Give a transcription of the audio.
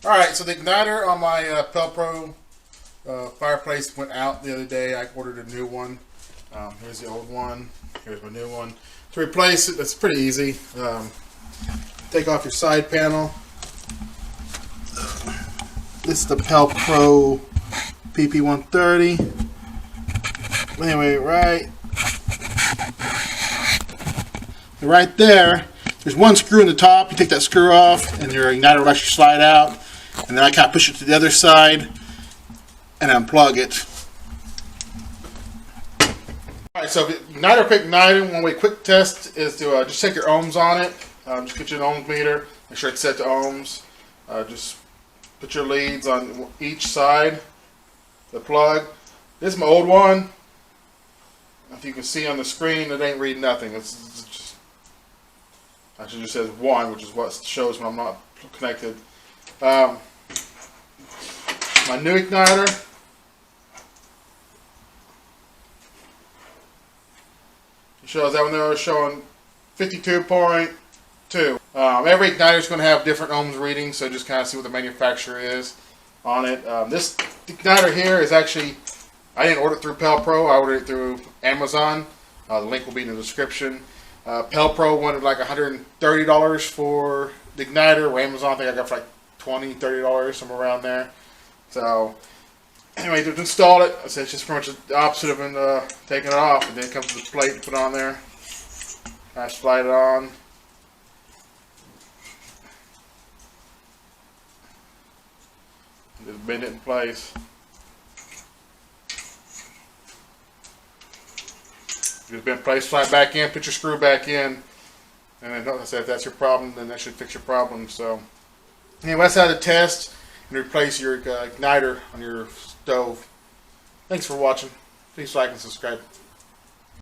Alright, so the igniter on my Pellet Pro fireplace went out the other day. I ordered a new one. Here's the old one. Here's my new one. To replace it, it's pretty easy. Take off your side panel. This is the Pellet Pro PP130. Anyway, right there, there's one screw in the top. You take that screw off, and your igniter will actually slide out. And then I kind of push it to the other side and unplug it. Alright, so igniter quick igniting, one way quick test is to just check your ohms on it. Just get you an ohms meter, make sure it's set to ohms. Just put your leads on each side, the plug. This is my old one. If you can see on the screen, it ain't reading nothing. It's just, actually just says 1, which is what shows when I'm not connected. My new igniter. It shows that one there was showing 52.2. Every igniter is going to have different ohms readings, so just kind of see what the manufacturer is on it. This igniter here is actually, I didn't order it through Pellet Pro, I ordered it through Amazon. The link will be in the description. Pellet Pro wanted like $130 for the igniter, where Amazon I think I got for like $20, $30, somewhere around there. So anyway, to install it, it's just pretty much the opposite of taking it off. And then it comes with a plate to put on there. I slide it on. Just bend it in place. Just bend in place, slide back in, put your screw back in. And then, like I said, if that's your problem, then that should fix your problem. So anyway, that's how to test and replace your igniter on your stove. Thanks for watching. Please like and subscribe.